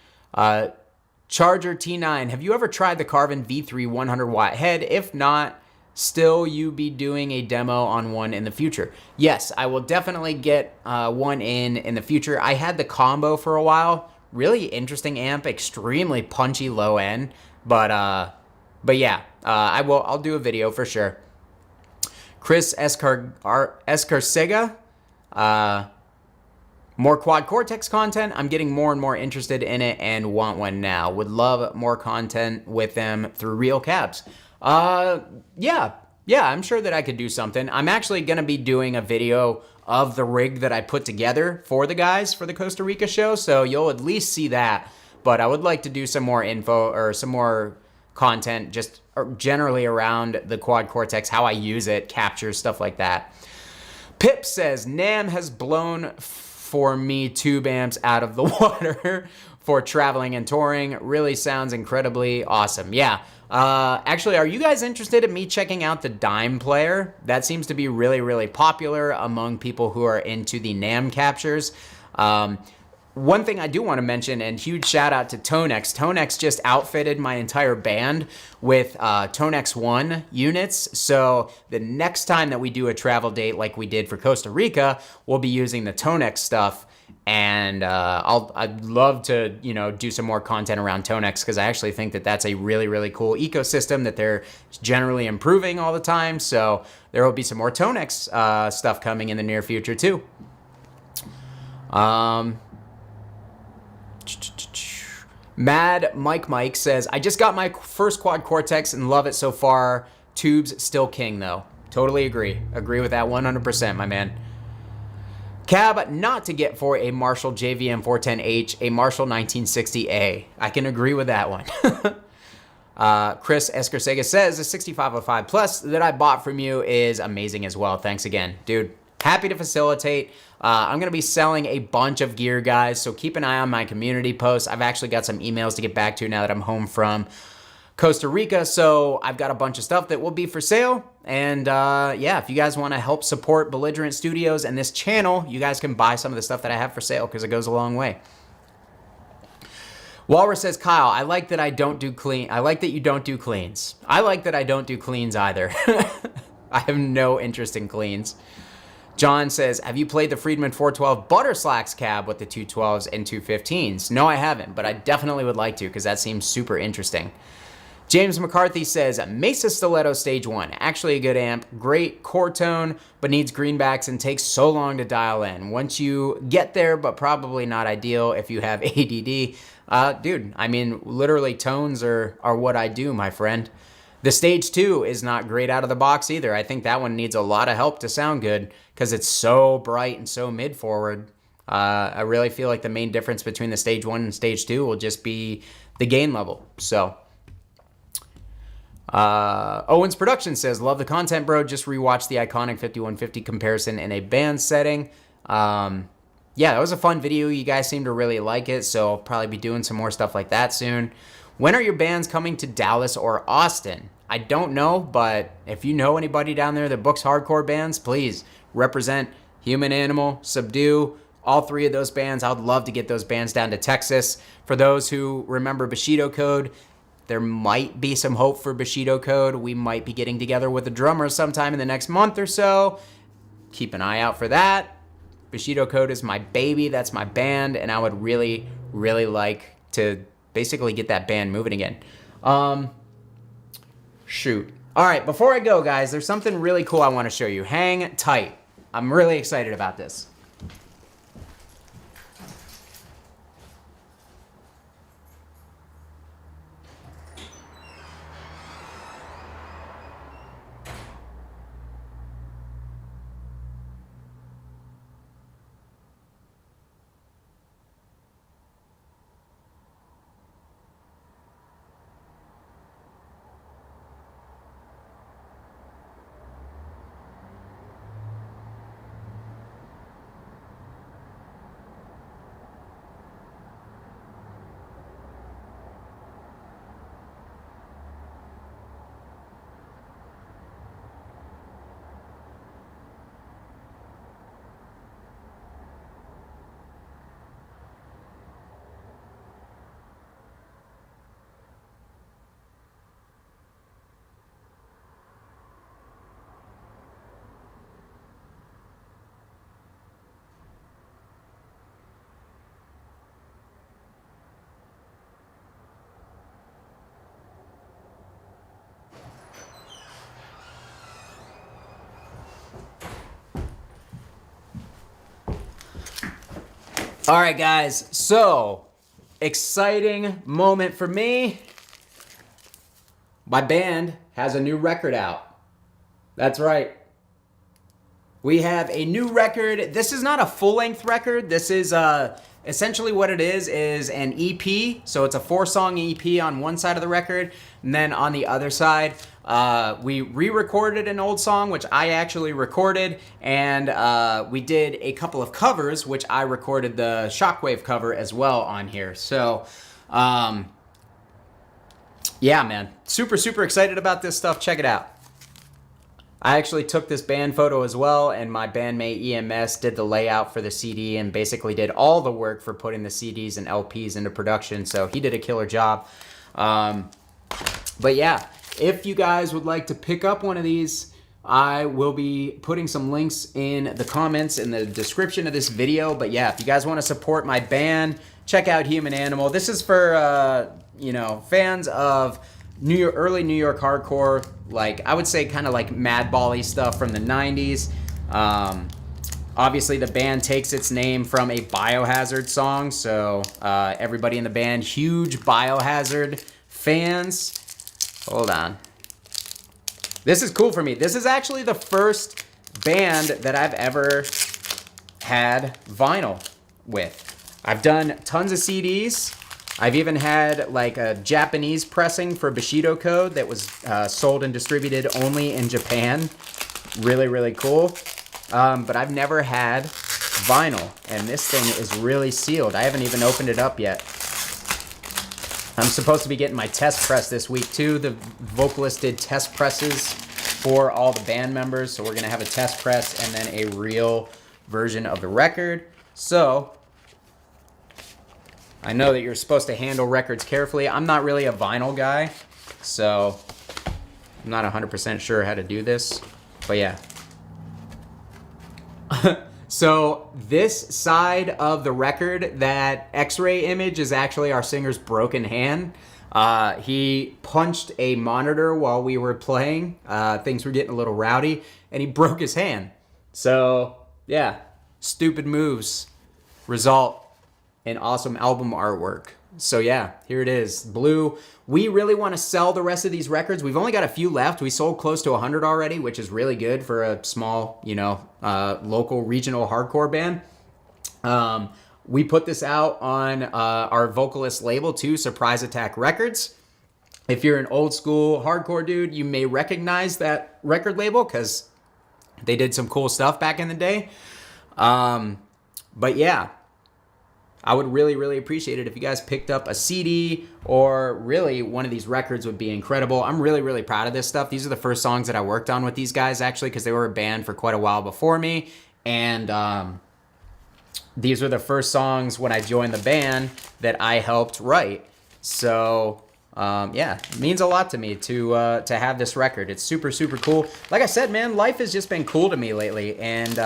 Charger T9. Have you ever tried the Carvin V3 100 watt head? If not, still you be doing a demo on one in the future? Yes, I will definitely get one in the future. I had the combo for a while. Really interesting amp, extremely punchy low end, but yeah, I'll do a video for sure. Chris Escarcega, more Quad Cortex content. I'm getting more and more interested in it and want one now. Would love more content with them through real cabs. Yeah, I'm sure that I could do something. I'm actually going to be doing a video of the rig that I put together for the guys for the Costa Rica show, so you'll at least see that. But I would like to do some more info or some more content just generally around the Quad Cortex, how I use it, captures, stuff like that. Pip says, NAMM has blown for me tube amps out of the water for traveling and touring. Really sounds incredibly awesome. Yeah. Actually, are you guys interested in me checking out the Dime player? That seems to be really, really popular among people who are into the NAMM captures. One thing I do want to mention, and huge shout out to Tonex. Tonex just outfitted my entire band with Tonex 1 units. So the next time that we do a travel date like we did for Costa Rica, we'll be using the Tonex stuff. And I'd love to, do some more content around Tonex because I actually think that that's a really, really cool ecosystem that they're generally improving all the time. So there will be some more Tonex stuff coming in the near future too. Mad Mike says, I just got my first Quad Cortex and love it so far. Tubes still king though. Totally agree. Agree with that 100%, my man. Cab not to get for a Marshall JVM 410H, a Marshall 1960A. I can agree with that one. Chris Escarcega says, the 6505 Plus that I bought from you is amazing as well. Thanks again. Dude, happy to facilitate. I'm going to be selling a bunch of gear, guys, so keep an eye on my community posts. I've actually got some emails to get back to now that I'm home from Costa Rica, so I've got a bunch of stuff that will be for sale. And yeah, if you guys want to help support Belligerent Studios and this channel, you guys can buy some of the stuff that I have for sale because it goes a long way. Walrus says, Kyle, I like that I don't do clean. I like that you don't do cleans. I like that I don't do cleans either. I have no interest in cleans. John says, have you played the Friedman 412 Butter Slacks cab with the 212s and 215s? No, I haven't, but I definitely would like to because that seems super interesting. James McCarthy says, Mesa Stiletto Stage 1, actually a good amp, great core tone, but needs greenbacks and takes so long to dial in. Once you get there, but probably not ideal if you have ADD. Dude, I mean, literally tones are what I do, my friend. The Stage 2 is not great out of the box either. I think that one needs a lot of help to sound good because it's so bright and so mid-forward. I really feel like the main difference between the Stage 1 and Stage 2 will just be the gain level. So, Owens Production says, love the content, bro. Just rewatched the iconic 5150 comparison in a band setting. Yeah, that was a fun video. You guys seem to really like it, so I'll probably be doing some more stuff like that soon. When are your bands coming to Dallas or Austin? I don't know, but if you know anybody down there that books hardcore bands, please represent Human Animal, Subdue, all three of those bands. I would love to get those bands down to Texas. For those who remember Bushido Code, there might be some hope for Bushido Code. We might be getting together with a drummer sometime in the next month or so. Keep an eye out for that. Bushido Code is my baby. That's my band, and I would really, really like to basically get that band moving again. Shoot. All right, before I go, guys, there's something really cool I want to show you. Hang tight. I'm really excited about this. All right, guys. So, exciting moment for me. My band has a new record out. That's right. We have a new record. This is not a full-length record. This is essentially what it is an EP. So it's a 4-song EP on one side of the record, and then on the other side, we re-recorded an old song, which I actually recorded, and we did a couple of covers, which I recorded the Shockwave cover as well on here. So, yeah, man, super excited about this stuff. Check it out. I actually took this band photo as well, and my bandmate EMS did the layout for the CD and basically did all the work for putting the CDs and LPs into production, so he did a killer job. But yeah, if you guys would like to pick up one of these, I will be putting some links in the comments in the description of this video. But yeah, if you guys want to support my band, check out Human Animal. This is for, fans of early New York hardcore, like I would say kind of like Madball-y stuff from the 90s. Obviously the band takes its name from a Biohazard song, so everybody in the band, huge Biohazard fans. Hold on. This is cool for me. This is actually the first band that I've ever had vinyl with. I've done tons of CDs. I've even had like a Japanese pressing for Bushido Code that was sold and distributed only in Japan. Really cool. But I've never had vinyl, and this thing is really sealed. I haven't even opened it up yet. I'm supposed to be getting my test press this week too. The vocalist did test presses for all the band members, so we're gonna have a test press and then a real version of the record. So I know that you're supposed to handle records carefully. I'm not really a vinyl guy, so I'm not 100% sure how to do this, but yeah. So this side of the record, that X-ray image, is actually our singer's broken hand. He punched a monitor while we were playing. Things were getting a little rowdy, and he broke his hand. So yeah, stupid moves result in awesome album artwork. So yeah, here it is, blue. We really want to sell the rest of these records. We've only got a few left. We sold close to 100 already, which is really good for a small, local regional hardcore band. We put this out on our vocalist label too, Surprise Attack Records. If you're an old school hardcore dude, you may recognize that record label because they did some cool stuff back in the day. But yeah, I would really appreciate it if you guys picked up a CD, or really one of these records would be incredible. I'm really proud of this stuff. These are the first songs that I worked on with these guys, actually, because they were a band for quite a while before me. And these were the first songs when I joined the band that I helped write. So yeah, it means a lot to me to have this record. It's super cool. Like I said, man, life has just been cool to me lately, and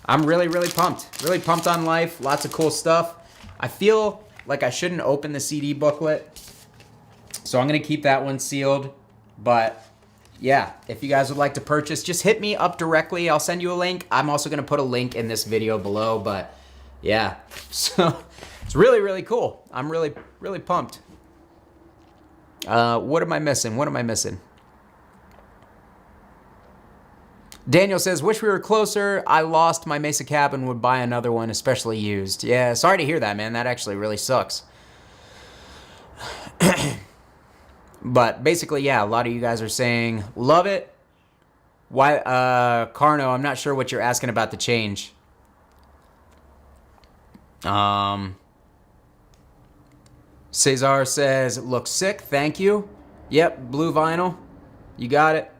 I'm really pumped. Really pumped on life. Lots of cool stuff. I feel like I shouldn't open the CD booklet, so I'm going to keep that one sealed. But yeah, if you guys would like to purchase, just hit me up directly. I'll send you a link. I'm also going to put a link in this video below. But yeah, so it's really cool. I'm really pumped. What am I missing? Daniel says, wish we were closer. I lost my Mesa Cab and would buy another one, especially used. Yeah, sorry to hear that, man. That actually really sucks. But basically, yeah, a lot of you guys are saying, love it. Why, Carno, I'm not sure what you're asking about the change. Cesar says, looks sick, thank you. Yep, blue vinyl. You got it.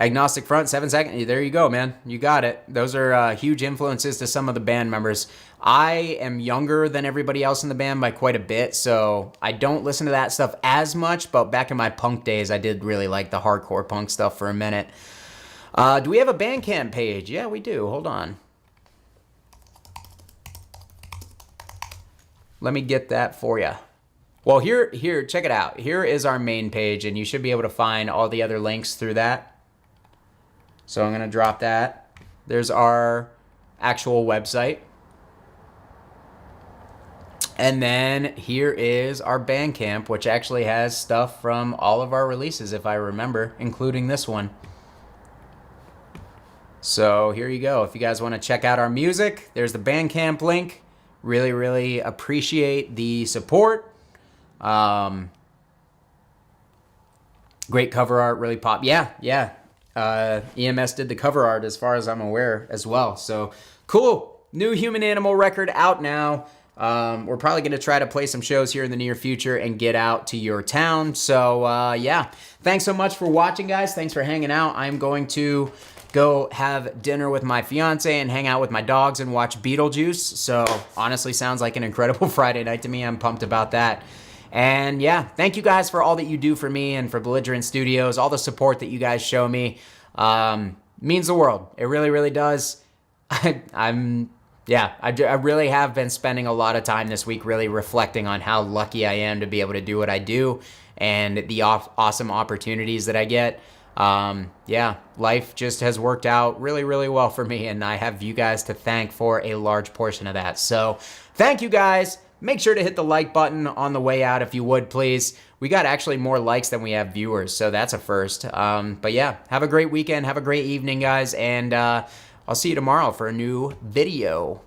Agnostic Front, 7 seconds. There you go, man. You got it. Those are huge influences to some of the band members. I am younger than everybody else in the band by quite a bit, so I don't listen to that stuff as much, but back in my punk days, I did really like the hardcore punk stuff for a minute. Do we have a Bandcamp page? Yeah, we do. Hold on. Let me get that for you. Well, here, check it out. Here is our main page, and you should be able to find all the other links through that. So I'm going to drop that. There's our actual website. And then here is our Bandcamp, which actually has stuff from all of our releases, if I remember, including this one. So here you go. If you guys want to check out our music, there's the Bandcamp link. Really, really appreciate the support. Great cover art, really pop. Yeah. EMS did the cover art as far as I'm aware as well. So cool. New Human Animal record out now. We're probably going to try to play some shows here in the near future and get out to your town. So yeah, thanks so much for watching, guys. Thanks for hanging out. I'm going to go have dinner with my fiance and hang out with my dogs and watch Beetlejuice. So honestly, sounds like an incredible Friday night to me. I'm pumped about that. And yeah, thank you guys for all that you do for me and for Belligerent Studios. All the support that you guys show me means the world. It really, really does. I really have been spending a lot of time this week really reflecting on how lucky I am to be able to do what I do and the awesome opportunities that I get. Yeah, life just has worked out really, really well for me, and I have you guys to thank for a large portion of that. So thank you guys. Make sure to hit the like button on the way out if you would, please. We got actually more likes than we have viewers, so that's a first. But yeah, have a great weekend. Have a great evening, guys, and I'll see you tomorrow for a new video.